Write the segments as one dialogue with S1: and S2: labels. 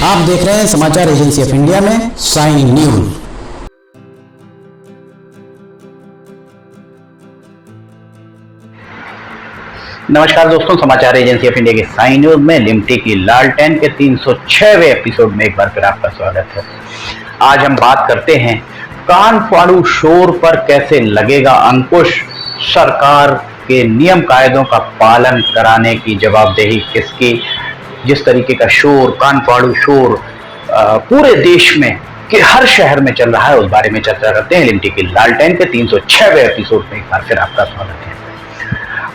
S1: आप देख रहे हैं समाचार एजेंसी ऑफ इंडिया में साइन न्यूज।
S2: नमस्कार दोस्तों, समाचार एजेंसी ऑफ इंडिया के साइन न्यूज में लिमटी की लालटेन के 306वें एपिसोड में एक बार फिर आपका स्वागत है। आज हम बात करते हैं कान फाड़ू शोर पर कैसे लगेगा अंकुश, सरकार के नियम कायदों का पालन कराने की जवाबदेही किसकी। जिस तरीके का शोर, कान फाड़ू शोर पूरे देश में कि हर शहर में चल रहा है, उस बारे में चर्चा करते हैं। लिमटी की लालटेन के 306वें एपिसोड में एक बार फिर आपका स्वागत है।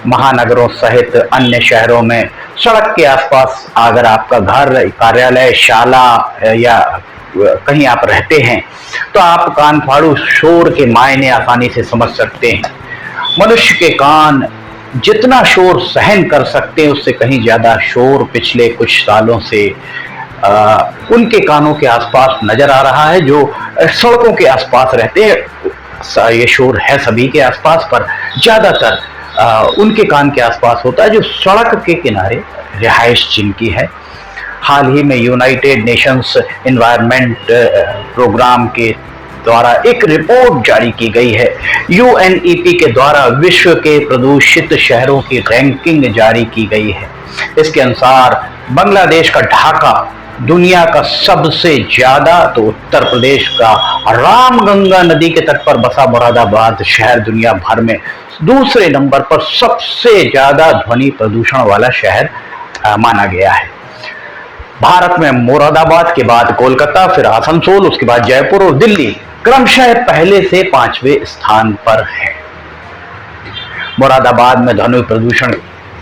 S2: महानगरों सहित अन्य शहरों में सड़क के आसपास अगर आपका घर, कार्यालय, शाला या कहीं आप रहते हैं तो आप कान फाड़ू शोर के मायने आसानी से समझ सकते हैं। मनुष्य के कान जितना शोर सहन कर सकते हैं उससे कहीं ज्यादा शोर पिछले कुछ सालों से उनके कानों के आसपास नजर आ रहा है जो सड़कों के आसपास रहते हैं। ये शोर है सभी के आसपास, पर ज्यादातर उनके कान के आसपास होता है जो सड़क के किनारे रिहाइश जिनकी है। हाल ही में यूनाइटेड नेशंस एनवायरनमेंट प्रोग्राम के द्वारा एक रिपोर्ट जारी की गई है। यूएनईपी के द्वारा विश्व के प्रदूषित शहरों की रैंकिंग जारी की गई है। इसके अनुसार बांग्लादेश का ढाका दुनिया का सबसे ज्यादा, तो उत्तर प्रदेश का रामगंगा नदी के तट पर बसा मुरादाबाद शहर दुनिया भर में दूसरे नंबर पर सबसे ज्यादा ध्वनि प्रदूषण वाला शहर माना गया है। भारत में मुरादाबाद के बाद कोलकाता, फिर आसनसोल, उसके बाद जयपुर और दिल्ली क्रमशः पहले से 5वें स्थान पर है। मुरादाबाद में ध्वनि प्रदूषण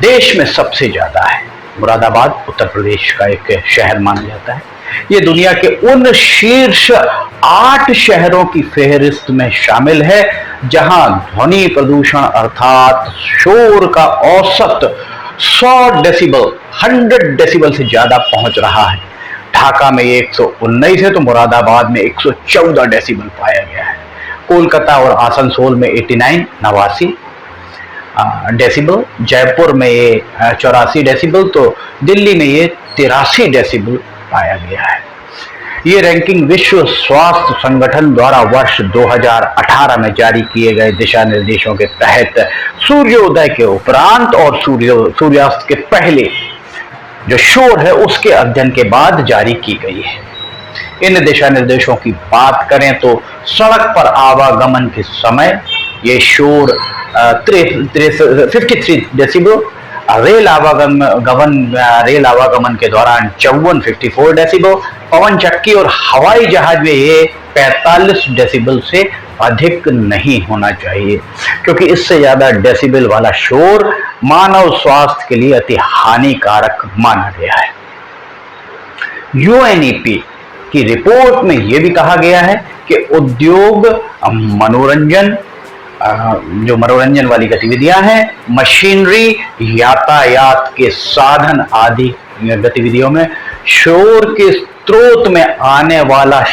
S2: देश में सबसे ज्यादा है। मुरादाबाद उत्तर प्रदेश का एक शहर माना जाता है। ये दुनिया के उन शीर्ष 8 शहरों की फेहरिस्त में शामिल है जहां ध्वनि प्रदूषण अर्थात शोर का औसत 100 डेसिबल से ज्यादा पहुंच रहा है। ढाका में ये 119 है तो मुरादाबाद में 114 डेसिबल पाया गया है। कोलकाता और आसनसोल में 89 डेसिबल, जयपुर में ये 84 डेसिबल, तो दिल्ली में ये 83 डेसिबल पाया गया है। ये रैंकिंग विश्व स्वास्थ्य संगठन द्वारा वर्ष 2018 में जारी किए गए दिशा निर्देशों के तहत सूर्योदय के उपरांत और सूर्यास्त के पहले जो शोर है उसके अध्ययन के बाद जारी की गई है। इन दिशा निर्देशों की बात करें तो सड़क पर आवागमन के समय ये शोर 53 डेसिबल, रेल आवागमन के दौरान 54 डेसिबल, पवन चक्की और हवाई जहाज में ये 45 डेसिबल से अधिक नहीं होना चाहिए, क्योंकि इससे ज्यादा डेसिबल वाला शोर मानव स्वास्थ्य के लिए अति हानिकारक माना गया है। यूएनईपी की रिपोर्ट में यह भी कहा गया है कि उद्योग, जो मनोरंजन वाली गतिविधियां हैं, मशीनरी, यातायात के साधन आदि गतिविधियों में शोर के स्रोत में आने वाला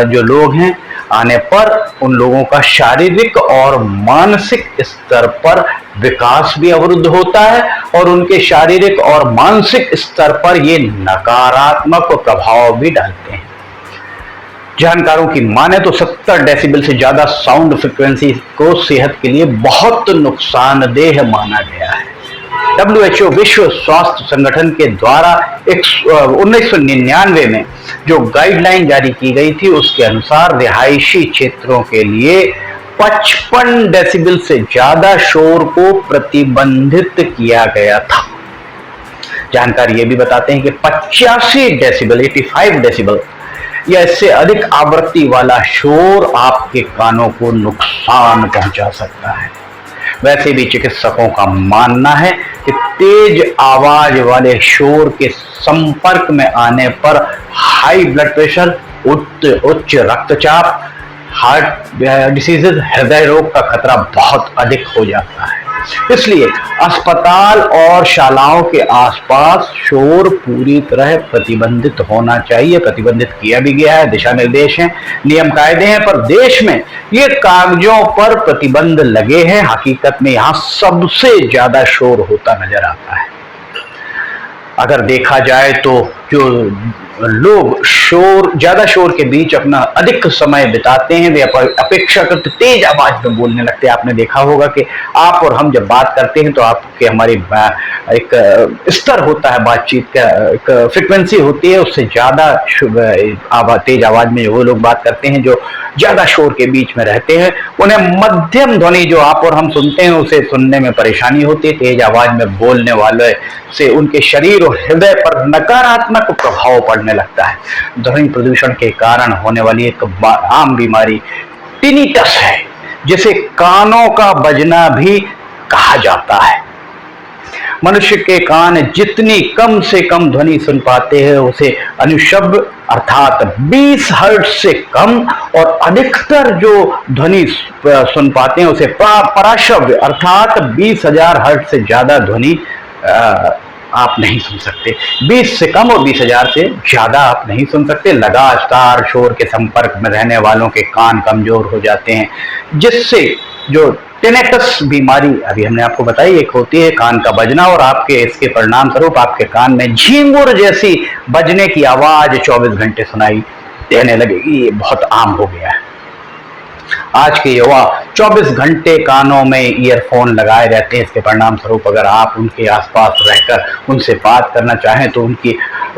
S2: जो लोग हैं, आने पर उन लोगों का शारीरिक और मानसिक स्तर पर विकास भी अवरुद्ध होता है और उनके शारीरिक और मानसिक स्तर पर ये नकारात्मक प्रभाव भी डालते हैं। जानकारों की माने तो 70 डेसिबल से ज्यादा साउंड फ्रीक्वेंसी को सेहत के लिए बहुत नुकसानदेह माना गया है। WHO विश्व स्वास्थ्य संगठन के द्वारा 1999 में जो गाइडलाइन जारी की गई थी उसके अनुसार रिहायशी क्षेत्रों के लिए 55 डेसिबल से ज्यादा शोर को प्रतिबंधित किया गया था। जानकारी ये भी बताते हैं कि 85 डेसिबल या इससे अधिक आवृत्ति वाला शोर आपके कानों को नुकसान पहुंचा सकता है। वैसे भी चिकित्सकों का मानना है कि तेज आवाज वाले शोर के संपर्क में आने पर हाई ब्लड प्रेशर, उच्च रक्तचाप, हार्ट डिसीजेज, हृदय रोग का खतरा बहुत अधिक हो जाता है। इसलिए अस्पताल और शालाओं के आसपास शोर पूरी तरह प्रतिबंधित होना चाहिए। प्रतिबंधित किया भी गया है, दिशा निर्देश हैं, नियम कायदे हैं, पर देश में ये कागजों पर प्रतिबंध लगे हैं। हकीकत में यहाँ सबसे ज्यादा शोर होता नजर आता है। अगर देखा जाए तो जो लोग ज्यादा शोर के बीच अपना अधिक समय बिताते हैं वे अपेक्षाकृत तेज आवाज में बोलने लगते हैं। आपने देखा होगा कि आप और हम जब बात करते हैं तो आपके हमारी एक स्तर होता है बातचीत का, एक फ्रिक्वेंसी होती है, उससे ज्यादा तेज आवाज में वो लोग बात करते हैं जो ज्यादा शोर के बीच में रहते हैं। उन्हें मध्यम ध्वनि जो आप और हम सुनते हैं उसे सुनने में परेशानी होती है। तेज आवाज में बोलने वाले से उनके शरीर और हृदय पर नकारात्मक प्रभाव पड़ने लगता है। ध्वनि प्रदूषण के कारण होने वाली एक आम बीमारी टिनिटस है, जिसे कानों का बजना भी कहा जाता है। मनुष्य के कान जितनी कम से कम ध्वनि सुन पाते हैं उसे अनुशब्द अर्थात 20 हर्ट्ज से कम, और अधिकतर जो ध्वनि सुन पाते हैं उसे पराशब्द अर्थात 20,000 हर्ट्ज से ज्यादा ध्वनि आप नहीं सुन सकते। 20 से कम और 20,000 से ज्यादा आप नहीं सुन सकते। लगातार शोर के संपर्क में रहने वालों के कान कमजोर हो जाते हैं, जिससे जो टिनिटस बीमारी अभी हमने आपको बताई, एक होती है कान का बजना, और आपके इसके परिणाम स्वरूप आपके कान में झींगुर जैसी बजने की आवाज 24 घंटे सुनाई देने लगेगी। ये बहुत आम हो गया है। आज के युवा 24 घंटे कानों में ईयरफोन लगाए रहते हैं। इसके परिणाम स्वरूप अगर आप उनके आसपास रहकर उनसे बात करना चाहें तो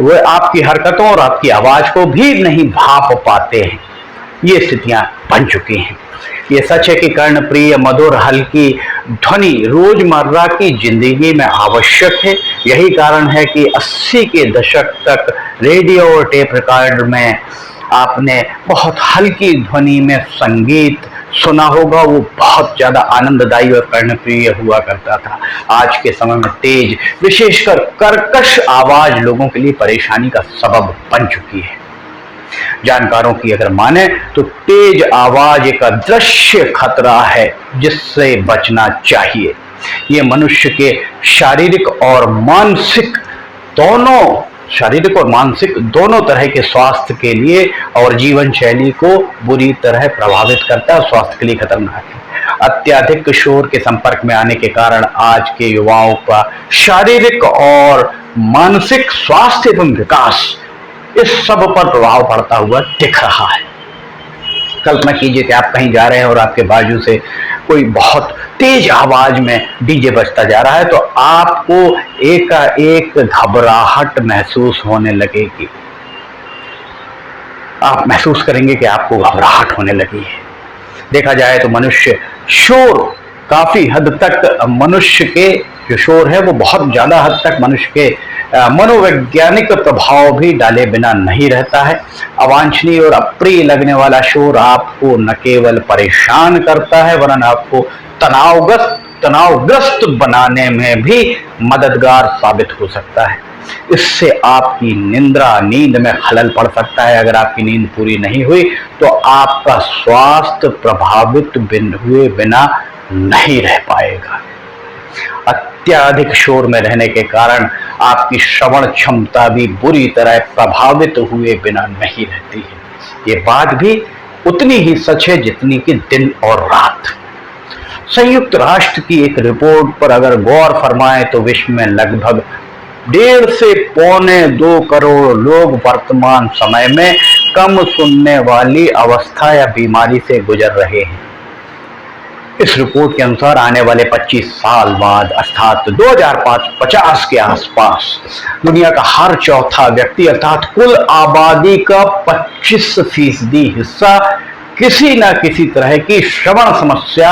S2: वो आपकी हरकतों और आपकी आवाज को भी नहीं भाप पाते हैं। ये स्थितियां बन चुकी हैं। ये सच है कि कर्णप्रिय मधुर हल्की ध्वनि रोजमर्रा की जिंदगी में आवश्यक है। यही कारण है कि 80 के दशक तक रेडियो और टेप रिकॉर्डर में आपने बहुत हल्की ध्वनि में संगीत सुना होगा। वो बहुत ज्यादा आनंददायी और कर्णप्रिय हुआ करता था। आज के समय में तेज, विशेषकर कर्कश आवाज लोगों के लिए परेशानी का सबब बन चुकी है। जानकारों की अगर माने तो तेज आवाज एक अदृश्य खतरा है जिससे बचना चाहिए। ये मनुष्य के शारीरिक और मानसिक दोनों तरह के स्वास्थ्य के लिए और जीवन शैली को बुरी तरह प्रभावित करता है, स्वास्थ्य के लिए खतरनाक है। अत्यधिक शोर के संपर्क में आने के कारण आज के युवाओं का शारीरिक और मानसिक स्वास्थ्य एवं विकास इस सब पर प्रभाव पड़ता हुआ दिख रहा है। कल्पना कीजिए कि आप कहीं जा रहे हैं और आपके बाजू से कोई बहुत तेज आवाज में डीजे बजता जा रहा है तो आपको एकाएक घबराहट महसूस होने लगेगी। आप महसूस करेंगे कि आपको घबराहट होने लगी है। देखा जाए तो शोर काफी हद तक मनुष्य के जो शोर है वो बहुत ज्यादा हद तक मनुष्य के मनोवैज्ञानिक प्रभाव भी डाले बिना नहीं रहता है। अवांछनीय और अप्रिय लगने वाला शोर आपको न केवल परेशान करता है वरन आपको तनावग्रस्त बनाने में भी मददगार साबित हो सकता है। इससे आपकी नींद में खलल पड़ सकता है। अगर आपकी नींद पूरी नहीं हुई तो आपका स्वास्थ्य प्रभावित हुए बिना नहीं रह पाएगा। अत्यधिक शोर में रहने के कारण आपकी श्रवण क्षमता भी बुरी तरह प्रभावित हुए बिना नहीं रहती है। ये बात भी उतनी ही सच है जितनी कि दिन और रात। संयुक्त राष्ट्र की एक रिपोर्ट पर अगर गौर फरमाएं तो विश्व में लगभग 1.5 से 1.25 करोड़ लोग वर्तमान समय में कम सुनने वाली अवस्था या बीमारी से गुजर रहे हैं। इस रिपोर्ट के अनुसार आने वाले 25 साल बाद अर्थात 2050 के आसपास दुनिया का हर चौथा व्यक्ति अर्थात कुल आबादी का 25% हिस्सा किसी न किसी तरह की श्रवण समस्या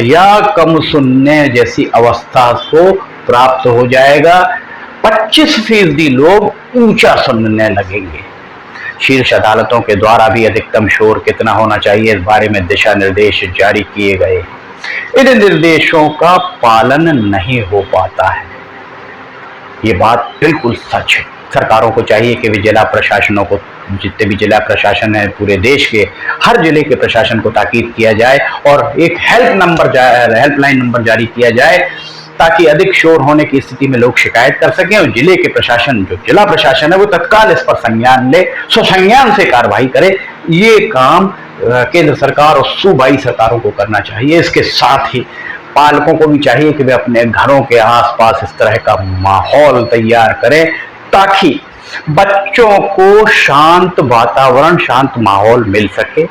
S2: या कम सुनने जैसी अवस्था को प्राप्त हो जाएगा। 25% लोग ऊंचा सुनने लगेंगे। शीर्ष अदालतों के द्वारा भी अधिकतम शोर कितना होना चाहिए इस बारे में दिशा निर्देश जारी किए गए। इन निर्देशों का पालन नहीं हो पाता है। ये बात बिल्कुल सच है। सरकारों को चाहिए कि वे जिला प्रशासनों को, जितने भी जिला प्रशासन है पूरे देश के, हर जिले के प्रशासन को ताकीद किया जाए और एक हेल्पलाइन नंबर जारी किया जाए ताकि अधिक शोर होने की स्थिति में लोग शिकायत कर सकें और जिले के प्रशासन, जो जिला प्रशासन है वो तत्काल इस पर संज्ञान ले, स्वसंज्ञान से कार्रवाई करे। ये काम केंद्र सरकार और सूबाई सरकारों को करना चाहिए। इसके साथ ही पालकों को भी चाहिए कि वे अपने घरों के आसपास इस तरह का माहौल तैयार करें ताकि बच्चों को शांत वातावरण, शांत माहौल मिल सके।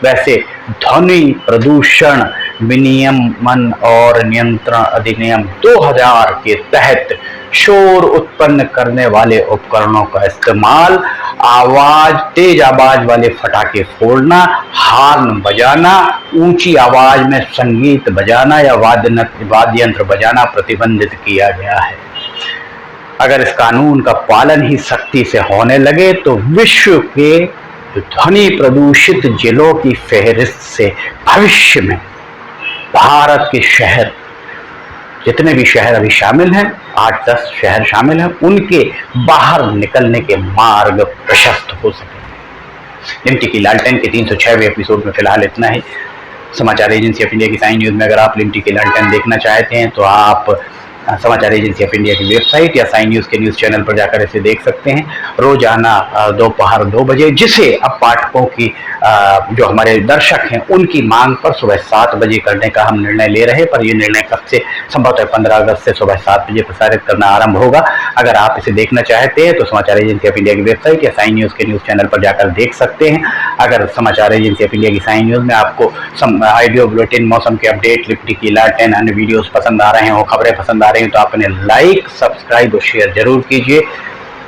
S2: वैसे ध्वनि प्रदूषण विनियमन और नियंत्रण अधिनियम 2000 के तहत शोर उत्पन्न करने वाले उपकरणों का इस्तेमाल, तेज आवाज वाले फटाके फोड़ना, हार्न बजाना, ऊंची आवाज में संगीत बजाना या वाद्य यंत्र बजाना प्रतिबंधित किया गया है। अगर इस कानून का पालन ही सख्ती से होने लगे तो विश्व के ध्वनि प्रदूषित जिलों की फहरिस्त से भविष्य में भारत के शहर, जितने भी शहर अभी शामिल हैं, 8-10 शहर शामिल हैं, उनके बाहर निकलने के मार्ग प्रशस्त हो सके। लिमटी की लालटेन के 306वें एपिसोड में फिलहाल इतना ही। समाचार एजेंसी ऑफ इंडिया की साइन न्यूज में अगर आप लिमटी की लालटेन देखना चाहते हैं तो आप समाचार एजेंसी ऑफ इंडिया की वेबसाइट या साइन न्यूज के न्यूज चैनल पर जाकर इसे देख सकते हैं रोजाना दोपहर 2 बजे, जिसे अब पाठकों की जो हमारे दर्शक हैं उनकी मांग पर सुबह 7 बजे करने का हम निर्णय ले रहे हैं। पर यह निर्णय कब से, संभवतः 15 अगस्त से सुबह 7 बजे प्रसारित करना आरंभ होगा। अगर आप इसे देखना चाहते हैं तो समाचार एजेंसी ऑफ इंडिया की वेबसाइट या साइन न्यूज के न्यूज चैनल पर जाकर देख सकते हैं। अगर समाचार एजेंसी ऑफ इंडिया की साइन न्यूज में आपको ऑडियो बुलेटिन, मौसम के अपडेट, लिमटी की लालटेन, अन्य वीडियोस पसंद आ रहे हो, खबरें पसंद आ रही हैं तो आप इन्हें लाइक, सब्सक्राइब और शेयर जरूर कीजिए।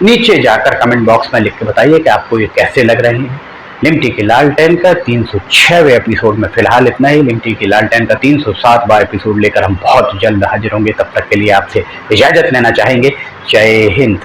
S2: नीचे जाकर कमेंट बॉक्स में लिख के बताइए कि आपको ये कैसे लग रहे हैं। लिमटी की लालटेन का 306वें एपिसोड में फिलहाल इतना ही। लिमटी की लालटेन का 307वां एपिसोड लेकर हम बहुत जल्द हाजिर होंगे। तब तक के लिए आपसे इजाजत लेना चाहेंगे। जय हिंद।